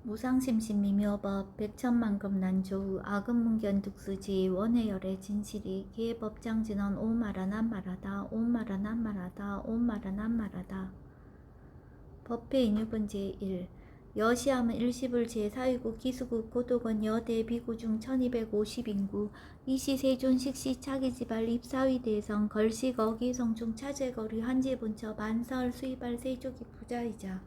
무상심신미묘법 백천만급 난조우 아금문견득수지 원해열의 진실이 기회법장진언 오마라난마라다 오마라난마라다 오마라난마라다. 법회인유본 제1 여시함은 일시불 제4위국 기수국 고독원 여대 비구중 1250인구 이시세존 식시 차기지발 입사위대성 걸식 어기성중 차제거리 한지본처 반설 수입발 세조기 부자이자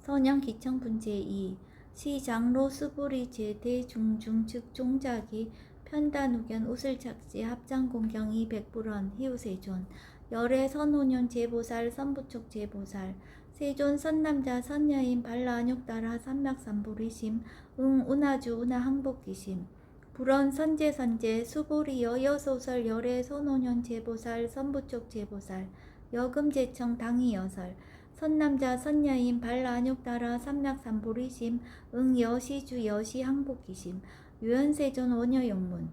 선영기청분 제2 시장로 수보리 제대중중 즉 종자기 편단우견 우슬착지 합장공경이 백불원 희우세존 열애 선호년 제보살 선부촉 제보살 세존 선남자 선여인 발라안욕따라 삼맥삼보리심 운하주 운하항복기심 불원 선제선제 수보리 여여소설 열애 선호년 제보살 선부촉 제보살 여금제청 당이여설 선남자 선여인 발라안욕따라 삼맥삼보리심 여시주 여시항복기심 유연세존 원여용문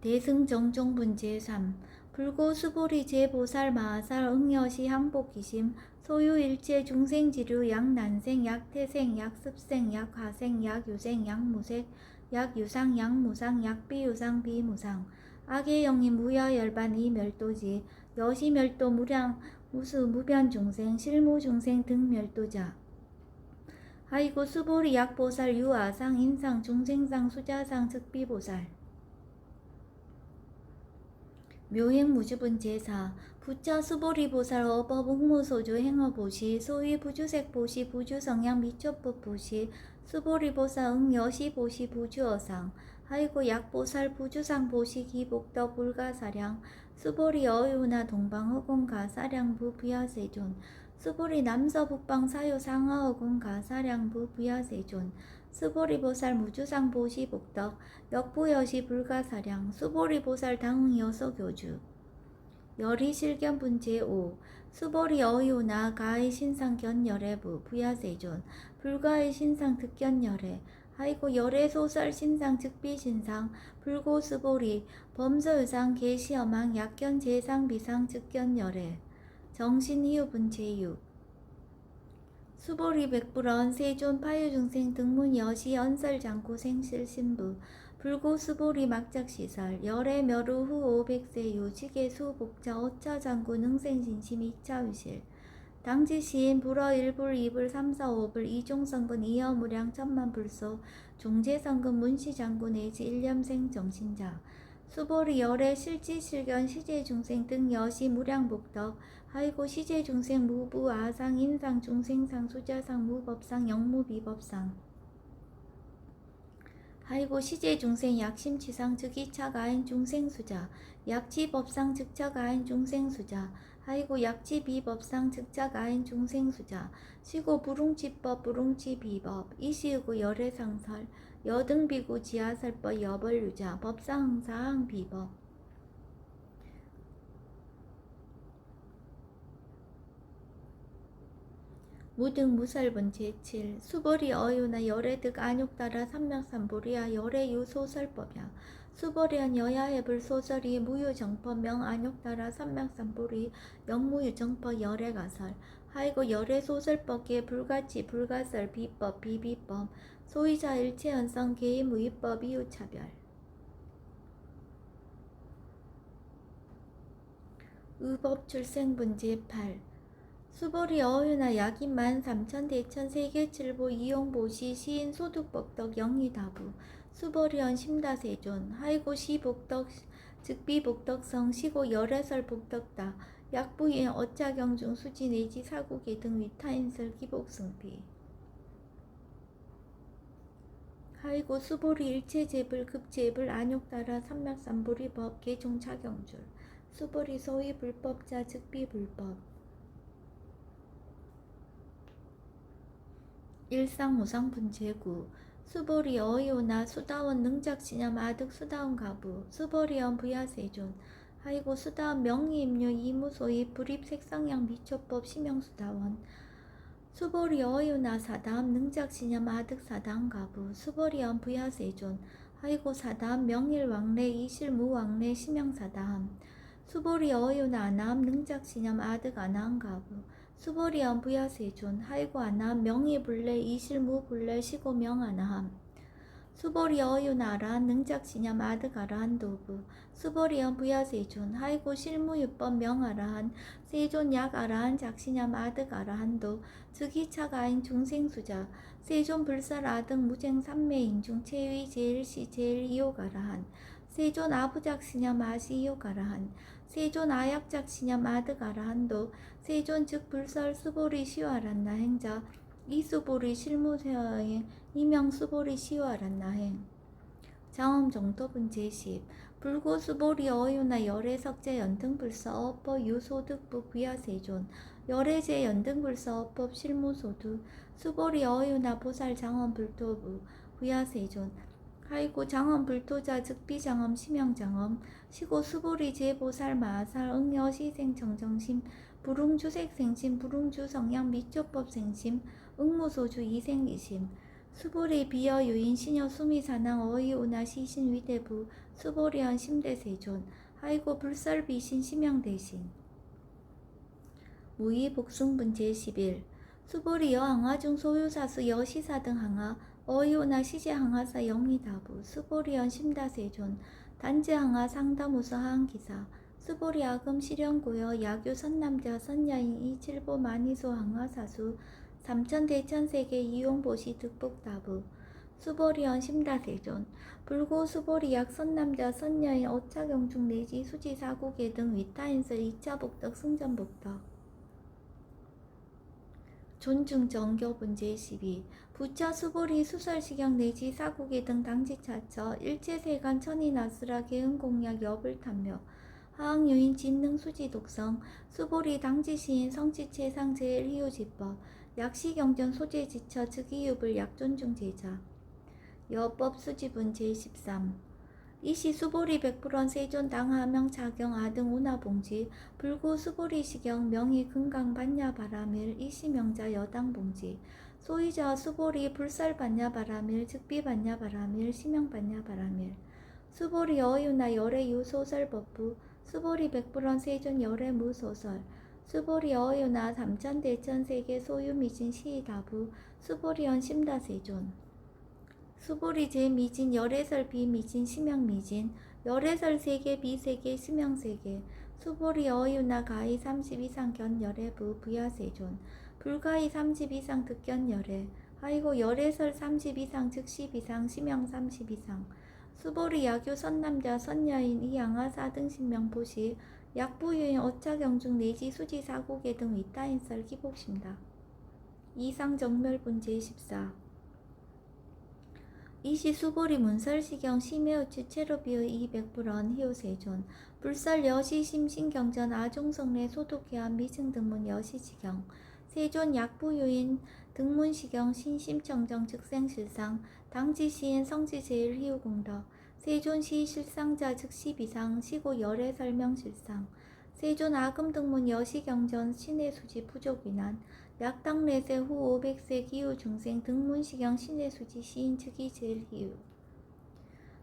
대승정종분 제3 불고수보리 제보살 마하살 여시 항복기심 소유일체 중생지류 약난생 약태생 약습생 약화생 약유생 약무색 약유상 약무상 약비유상 비무상 악의 영이 무야열반 이멸도지 여시멸도 무량 무수 무변중생 실무중생 등 멸도자 하이고 수보리 약보살 유아상 인상 중생상 수자상 즉비보살 묘행무주분 제4 부처 수보리보살 어법 웅무소주 행어보시 소위 부주색보시 부주성향 미초법보시 수보리보살 여시보시 부주어상 하이고 약보살 부주상보시 기복덕 불가사량 수보리 어유나 동방허공가사량부 부야세존 수보리 남서북방 사유 상하허공가사량부 부야세존 수보리보살 무주상보시 복덕 역부여시 불가사량 수보리보살 당응여서교주 열이실견분 제5 수보리 어유나 가의 신상 견열애부 부야세존 불가의 신상 득견열애 하이고 열애 소설 신상 즉비신상 불고수보리 범서유상 계시어망 약견 제상 비상 즉견열애 정신희유분 제6 수보리 백불원 세존 파유중생 등문 여시 연설장구 생실신부 불고수보리 막작시설 열애 멸우 후 500세 유지계수 복자 어차장구 능생신심 2차위실 당지시인 불어 1불 2불 3사 5불 이종성근 이여무량 천만불소 중재성근 문시장구 내지 일념생 정신자 수보리 열애 실지실견 시제중생 등 여시 무량복덕 하이고 시제중생 무부 아상 인상 중생상 수자상 무법상 영무비법상 하이고 시제중생 약심치상 즉 2차 가인 중생수자 약지법상 즉차 가인 중생수자 하이고 약지비법상 즉차 가인 중생수자 시고 부룽치법 부룽치비법 이시우고 열애상설 여등비구 지하설법 여벌유자 법상항사항비법 무등무설분 제7 수보리 어유나 열애득 안욕따라 삼맥삼보리야 열애유 소설법야 수보리한 여야해불 소설이 무유정법 명 안욕따라 삼맥삼보리 영무유정법 열애가설 하이고 열애소설법계 불가치 불가설 비법 비비법 소위자 일체연성 개의무위법 이유차별 의법출생분 제8 수보리 어유나 약인 13,000 대천 세계칠보 이용보시 시인 소득복덕 영리다부 수보리언 심다세존 하이고 시복덕 즉비복덕성 시고 열애설 복덕다 약부인 어짜경중 수지 내지 사국의 등 위타인설 기복승비 하이고 수보리 일체제불 급제불 안욕따라 삼맥삼보리법 개종차경줄 수보리 소위 불법자 즉비불법 일상무상분 제9 수보리 어이오나 수다원 능작신염 아득 수다원 가부 수보리언 부야세존 하이고 수다원 명의임료 이무소이 불입색성양 미초법 심형수다원 수보리 어이오나 사다음 능작신염 아득 사다음 가부 수보리언 부야세존 하이고 사다음 명일왕래 이실무왕래 심형사다함 수보리 어이오나 아나함 능작신염 아득 아나함 가부 수보리언 부야세존 하이고 아나함 명의불례 이실무불례 시고 명아나함 수보리 어유나라한 능작시냐 마득아라한 도부 수보리언 부야세존 하이고 실무유법 명아라한 세존 약아라한 작시냐 마득아라한도 즉이차가인 중생수자 세존 불살아등 무쟁 삼매인중 체위 제일시 제일이요가라한 세존 아부작시냐 마시이요가라한 세존 아약작시냐 마득아라한도 세존 즉 불설 수보리 시와란나 행자 이수보리 실무세어행 이명수보리 시와란나행 장엄 정토분 제10 불고수보리 어유나 열애석제 연등불서 어법 유소득부 부야세존 열애제 연등불서 어법 실무소득 수보리 어유나 보살 장엄 불토부 부야세존 하이고 장엄 불토자 즉비장엄 심영장엄 시고 수보리 제보살 마살 응여 시생 정정심 불웅주색생심 불웅주 성향 미조법 생심 응무소주 이생이심 수보리 비여 유인 신여 수미사낭 어이오나 시신 위대부 수보리언 심대세존 하이고 불설비신 심양대신 무의 복숭분 제11 수보리 여항하중 소유사수 여시사 등 항하 어이오나 시제 항하사 영리다부 수보리언 심다세존 단지항하 상다무서 하항기사 수보리 아금 실현고여 야교 선남자 선여인 이칠보 만이소 항하사수 삼천대천세계 이용보시 득복다부 수보리언 심다세존 불고 수보리 약 선남자 선여인 어차경중 내지 수지사국계 등 위타인설 2차 복덕 승전복덕 존중 정교분 제12 부처 수보리 수설시경 내지 사국계 등 당지차처 일체세간 천이나스라 개은공약 여불탐묘 하항유인 진능 수지독성 수보리 당지시인 성지체상 제일희유지법 약시경전 소재지처 즉이유불 약존중 제자 여법 수지분 제13 이시 수보리 백불원 세존 당하명 자경 아등 운하봉지 불고 수보리 시경 명의 금강 반야 바라밀 이시 명자 여당 봉지 소이자 수보리 불살 반야 바라밀 즉비 반야 바라밀 시명 반야 바라밀 수보리 어유나 열애 유소설 법부 수보리 백불원 세존 열애 무소설 수보리 어유나 삼천대천세계 소유미진 시다부 수보리언 심다세존 수보리 제미진 열애설 비미진 심양미진 열애설 세계 비세계 심양세계 수보리 어유나 가히 30 이상 견열애부 부야세존 불가히 30 이상 득견열애 하이고 열애설 30 이상 즉십 이상 심양 30 이상 수보리 야교 선남자 선여인 이양하 사등 신명보시 약부유인 어차경중 내지 수지사고계 등 위타인설 기복심다. 이상정멸분 제14 이시 수보리 문설시경 심해우치 체로비의 200불원 희요세존 불설 여시심신경전 아종성내 소독해한 미승등문 여시지경 세존 약부유인 등문시경 신심청정 즉생실상 당지시인 성지제일 희우공덕 세존시 실상자 즉시 비상 시고 열애 설명실상 세존 아금등문 여시경전 신해수지 부족위난 약당내세 후 500세 기후중생 등문시경 신해수지 시인 즉이 제일 희우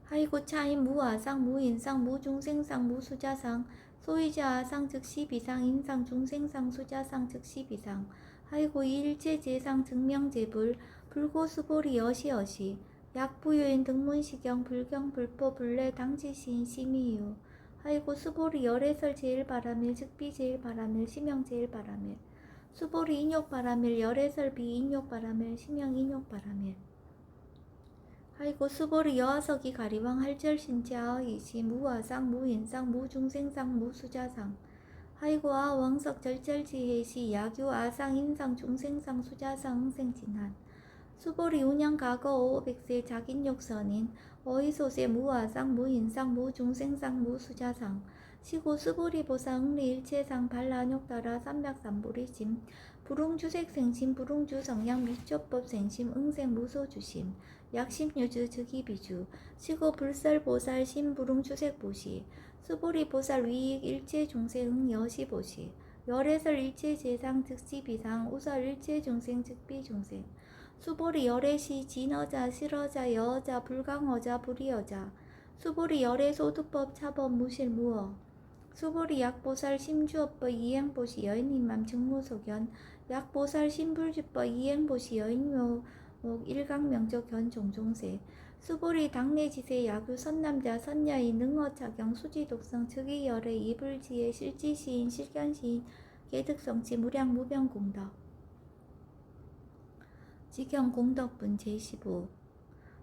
하이고 차인 무아상 무인상 무중생상 무수자상 소이자 아상 즉시 비상 인상 중생상 수자상 즉시 비상 하이고 일체제상 증명제불 불고수보리 여시여시 약부유인 등문시경 불경 불포 불례 당지시인 심의유 하이고 수보리 열애설 제일바라밀 즉비 제일바라밀 심영 제일바라밀 수보리 인욕바라밀 열애설 비인욕바라밀 심영 인욕바라밀 하이고 수보리 여하석이 가리왕 할절신자이시 무아상 무인상 무중생상 무수자상 하이고 아왕석 절절지혜시 야규 아상 인상 중생상 수자상 응생진한 수보리 운양 과거 500세 자긴욕선인 어이소세 무아상 무인상 무중생상 무수자상 시고 수보리 보사 응리일체상 반란욕따라 삼백삼보리심 불웅주색생심 불웅주성양 미조법 생심 응생 무소주심 약심유주 즉이비주 시고 불설보살 심불웅주색보시 수보리 보살 위익 일체중생 응여시보시 열애설 일체재상 즉시비상 우설 일체중생 즉비중생 수보리 열애시 진어자 실어자 여어자 불강어자 불이어자 수보리 열애 소득법 차법 무실무어 수보리 약보살 심주업법 이행보시 여인님맘 증무소견 약보살 신불주법 이행보시 여인묘 일강명적 견종종세 수보리 당내지세 야규 선남자 선야인 능어차경 수지독성 즉위열의 이불지의 실지시인 실견시인 계득성치 무량무병공덕 직경공덕분 제15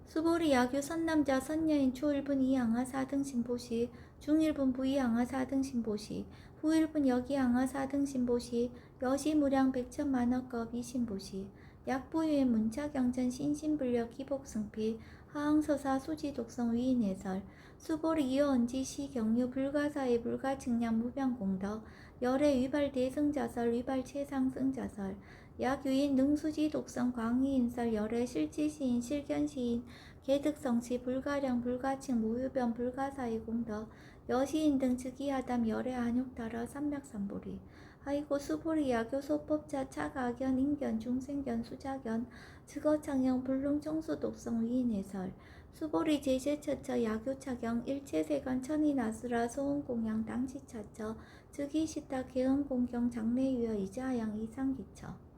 수보리 야규 선남자 선녀인 초일분 이항하 4등 신보시 중일분 부이항하 4등 신보시 후일분 여기항하 4등 신보시 여시무량 백천만억겁 이신보시 약부유인 문차경전 신신불력 기복승피 하항서사 수지독성 위인해설 수보리 이어언지 시경유 불가사의 불가측량 무병공덕 열의 위발 대승자설 위발 최상승자설 약유인 능수지 독성 광희인설 열의 실지시인 실견시인 계득성치 불가량 불가칭 무유변 불가사의 공덕 여시인 등 즉위하담 열의 안욕달아 삼맥삼보리 하이고 수보리 야교 소법자 차가견 인견 중생견 수자견 즉어창형 불능청수 독성 위인해설 수보리 제제처처 야교차경 일체세관 천인아수라 소원공양 당시차처 즉위시타 개헌공경 장래유여 이자양 이상기처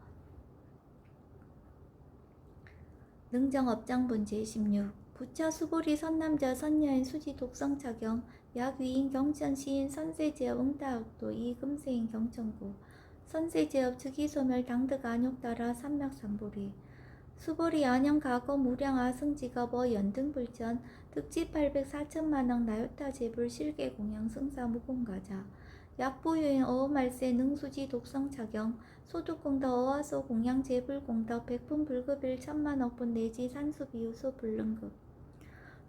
능정업장분 제16 부처 수보리 선남자 선녀인 수지 독성차경 약위인 경천시인 선세제업 응다학도 이금세인 경천구 선세제업 즉위소멸 당득 안욕따라 삼맥삼보리 수보리 안영가거 무량 아승지겁 연등불전 득지 800 4천만억 나요타 제불 실계 공양 승사 무공가자 약보유인 어어말세 능수지 독성차경 소득공덕 어화소 공양 제불공덕 백분 불급일 천만억분 내지 산수비유소 불능급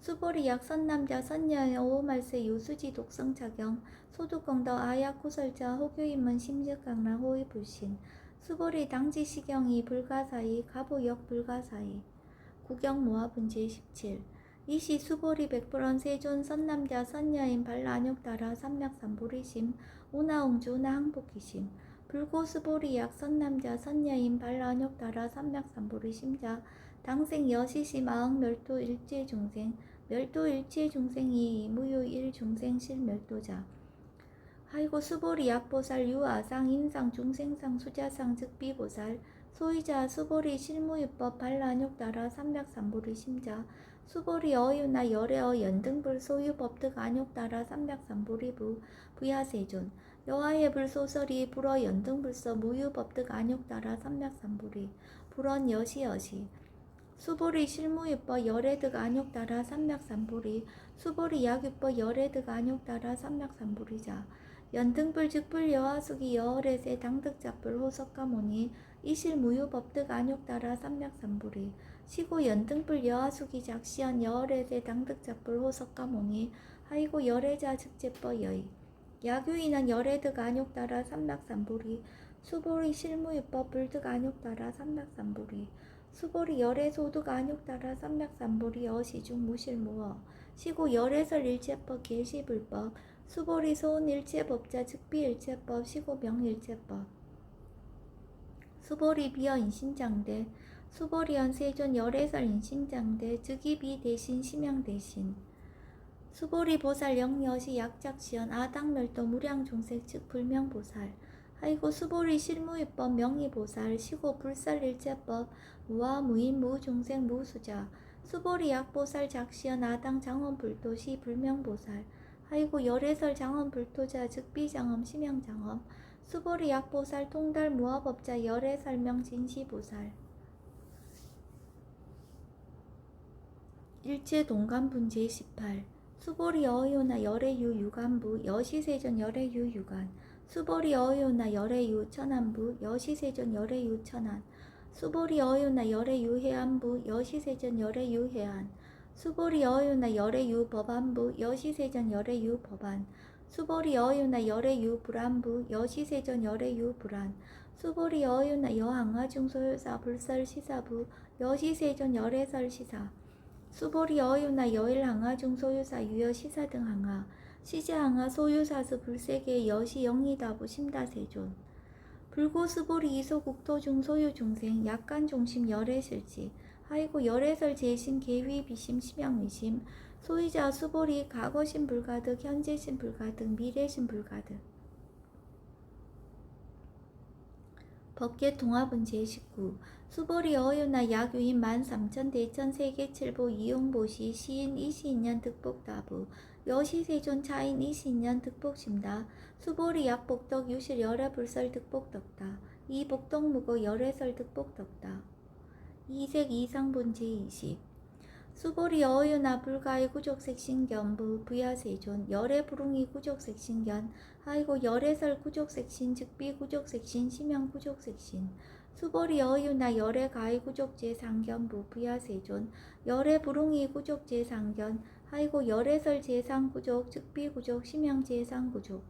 수보리 약선남자 선녀의 어어말세 요수지 독성차경 소득공덕 아야코설자 호교인문 심즉강란 호의불신 수보리 당지시경이 불가사이 가보역 불가사이 구경모합은 제17 이시 수보리 백불원 세존 선남자 선녀인 발란욕따라 삼맥삼보리심 오나옹주 나항복기심 불고수보리 약 선남자 선녀인 발란욕따라 삼맥삼보리심자 당생 여시심 아흥멸도 일체중생 멸도 일체중생이 무유 일중생 실멸도자 하이고 수보리 약보살 유아상 인상 중생상 수자상 즉비보살 소이자 수보리 실무유법 발란욕따라 삼맥삼보리 심자 수보리 어유나 열애어 연등불 소유법득 안욕따라 삼맥삼보리부 부야세존 여하의 불소설이 불어 연등불서 무유법득 안욕따라 삼맥삼보리 불언 여시여시 수보리 실무유법 열애득 안욕따라 삼맥삼보리 수보리 약유법 열애득 안욕따라 삼맥삼보리자 연등불 즉불 여하수기 여월에세 당득잡불 호석가모니 이실무유법득 안욕따라 삼맥삼보리 시고 연등불 여하수기 작시연 여월에세 당득잡불 호석가모니 하이고 열애자 즉제법 여의 야규인한 열애득 안욕따라 삼맥삼보리 수보리 실무유법 불득 안욕따라 삼맥삼보리 수보리 열애소득 안욕따라 삼맥삼보리 어시중 무실무어 시고 열애설 일체법 계시불법 수보리 소은 일체법자 즉비일체법 시고 명일체법 수보리 비어 인신장대 수보리연 세존 열애설 인신장대 즉위비 대신 심양 대신 수보리 보살 영여시 약작시연 아당멸도 무량종색 즉 불명보살 하이고 수보리 실무유법 명의보살 시고 불살일체법 무아 무인 무중생 무수자 수보리 약보살 작시연 아당 장엄불도시 불명보살 하이고 열애설 장엄불토자 즉비장엄 심양장엄 수보리 약보살 통달 무아법자 열애설명 진시보살 일체동간분 제18 수보리 어요나 열애유 유간부 여시세존 열애유 유간 수보리 어요나 열애유 천안부 여시세존 열애유 천안 수보리 어요나 열애유 해안부 여시세존 열애유 해안 수보리 어유나 열애유 법안부 여시세전 열애유 법안 수보리 어유나 열애유 불안부 여시세전 열애유 불안 수보리 어유나 여항하중 소요사 불설 시사부 여시세전 열애설 시사 수보리 어유나 여일항하중 소유사 유여 시사 등 항하 시제항하 소유사수 불세계 여시 영리다부 심다세존 불고수보리 이소국토중 소유중생 약간중심 열애실지 하이고 열애설 재심 계위 비심 심양위심 소이자 수보리 과거심 불가득 현재심 불가득 미래심 불가득 법계 통합은 제19 수보리 어유나 야교인 만삼천 대천 세계칠보 이용보시 시인 이시인년 득복다부 여시세존 차인 이시인년 득복심다 수보리 약복덕 유실 열애불설 득복덕다 이복덕무고 열애설 득복덕다 이색 이상본 제20 수보리 어유나 불가의 구족색신견부 부야세존 열애부릉이 구족색신견 하이고 열애설 구족색신 즉비 구족색신 심양 구족색신 수보리 어유나 열애가의 구족제상견부 부야세존 열애부릉이 구족제상견 하이고 열애설 제상구족 즉비구족 심양제상구족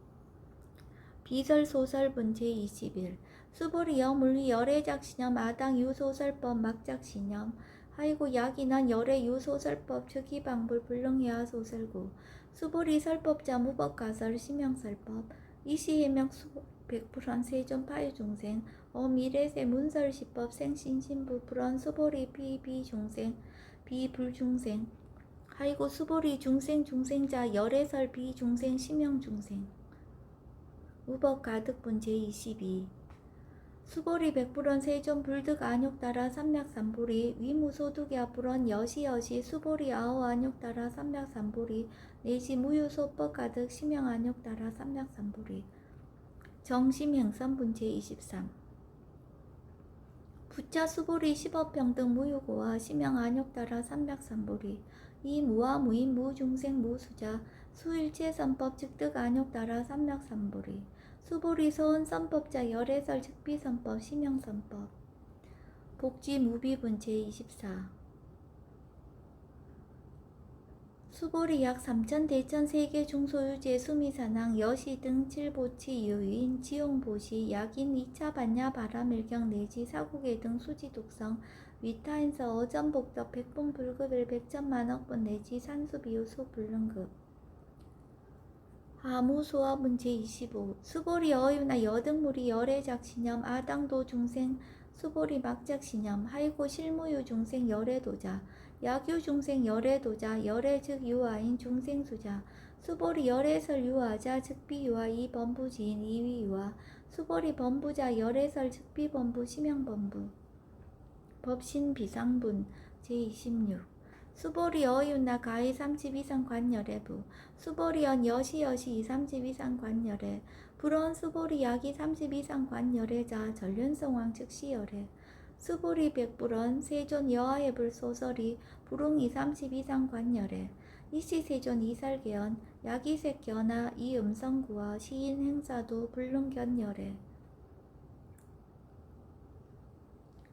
비설소설분 제21 수보리 여물리 열애작신염 아당 유소설법 막작신염 하이고 약인한 열애 유소설법 즉기방불 불능해야 소설구 수보리 설법자 무법가설 심양설법 이시해명 백불헌 세존 파유중생 어미래세 문설시법 생신신부 불헌 수보리 비비중생 비불중생 하이고 수보리 중생자 열애설 비중생 심양중생 우법가득분 제22 수보리 백불헌 세존 불득 안욕따라 삼맥삼보리 위무소득야 불헌 여시여시 수보리 아오 안욕따라 삼맥삼보리 내시 무유소법 가득 심양 안욕따라 삼맥삼보리 정심행선분 제23 부차 수보리 십업평등 무유고와 심양 안욕따라 삼맥삼보리 이무와 무인 무중생 무수자 수일체선법 즉득 안욕따라 삼맥삼보리 수보리 서은선법자 열애설 즉비선법 심양선법 복지무비분 제24 수보리 약 3천 대천 세계 중소유제 수미사낭 여시 등 칠보치 유인 지용보시 약인 2차 반야 바람일경 내지 사국의 등 수지독성 위타인서 어전복덕 백분 불급일 백천만억분 내지 산수비유 소불능급 아무소화문 제25 수보리 어유나 여등무리 열애작신염 아당도 중생 수보리 막작신염 하이고 실무유 중생 열애도자 약유 중생 열애도자 열애 즉 유아인 중생수자 수보리 열애설 유아자 즉비유아 이범부지인 이위유아 수보리 범부자 열애설 즉비범부 심양범부 법신비상분 제26 수보리 어유나 가히 32상 관열애부 수보리언 여시여시 32상 관열애 불언 수보리 약이 32상 관열애자 전륜성왕 즉시열애 수보리 백불언 세존 여하해불 소설이 불웅이 32상 관열애 이시세존 이살계언 약이색견하 이음성구와 시인 행사도 불능견열애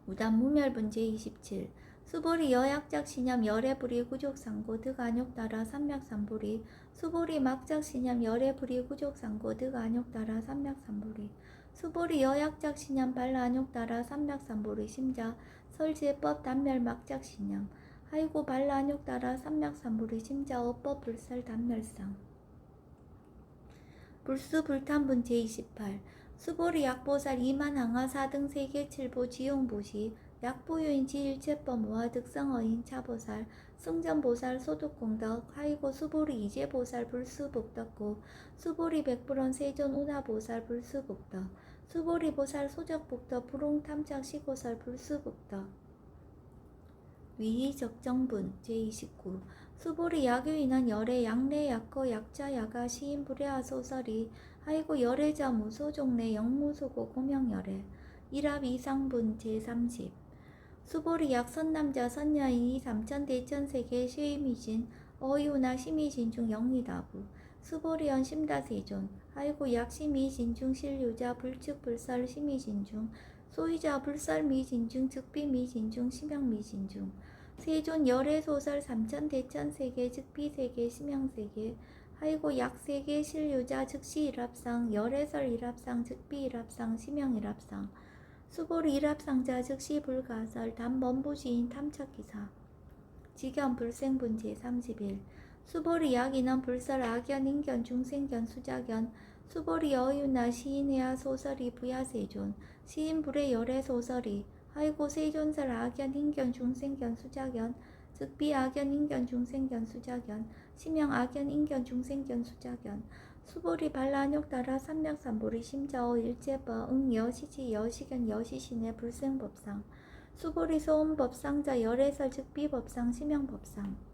우단무멸분 제27 수보리 여약작신염 열애불이 구족상고 득안욕따라 삼맥삼보리 수보리 막작신염 열애불이 구족상고 득안욕따라 삼맥삼보리 수보리 여약작신염 발라안욕따라 삼맥삼보리 심자 설제법 단멸 막작신염 하이고 발라안욕따라 삼맥삼보리 심자 어법 불설 단멸상 불수불탄분 제28 수보리 약보살 이만항하 4등 세계칠보 지용보시 약보유인지 일체법 모아 득성어인 차보살 승전보살 소득공덕 하이고 수보리 이제보살 불수복덕고 수보리 백불원 세존 운하보살 불수복덕 수보리 보살 소적복덕 불홍탐착 시고설 불수복덕 위희적정분 제29 수보리 약유인한 열애 약내 약거 약자 야가 시인 불야하 소설이 하이고 열애자 무소종내 영무소고 고명열애 일합 이상분 제30 수보리 약 선남자 선여인이 3천 대천세계 시미진 어유나 시미진 중 영리다부 수보리언 심다세존 하이고 약 시미진 중 실유자 불측 불설 시미진 중 소유자 불설 미진 중 즉비 미진 중 심양 미진 중 세존 열애소설 3천 대천세계 즉비세계 심양세계 하이고 약세계 실유자 즉시 일합상 열애설 일합상 즉비 일합상 심양 일합상 수보리 일합상자 즉시 불가설 단범부지인 탐착기사 직연 불생분 제31 수보리 약인원 불설 악연 인견 중생견 수작견 수보리 어유나 시인해야 소설이 부야세존 시인불의 열애 소설이 하이고 세존설 악연 인견 중생견 수작견 즉비 악연 인견 중생견 수작견 심양 악연 인견 중생견 수작견 수보리 발라욕 따라 삼략삼보리 심자오 일제버 응 여시지 여시견 여시신의 불생법상 수보리 소음법상자 열애설 즉비법상 심형법상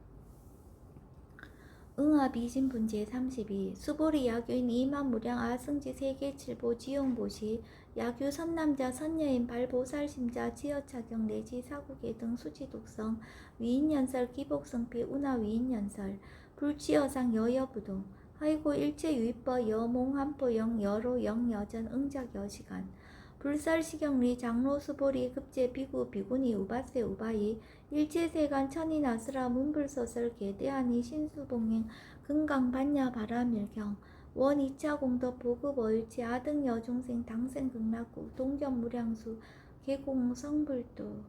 응아비신 분제 32 수보리 야규인 이만무량 아승지 세계칠보 지용보시 야규 선남자 선여인 발보살심자 지어차경 내지 사국의 등 수지독성 위인연설 기복성피 운하위인연설 불지어상 여여부동 하이고 일체유입버 여몽한포영 여로 영여전 응작여시간 불살시경리 장로수보리 급제 비구 비구니 우바세 우바이 일체세간 천이나스라 문불서설 계대하니 신수봉행 금강반야 바라밀경 원 2차 공덕 보급 어일치 아등 여중생 당생 극락구 동견무량수 계공 성불도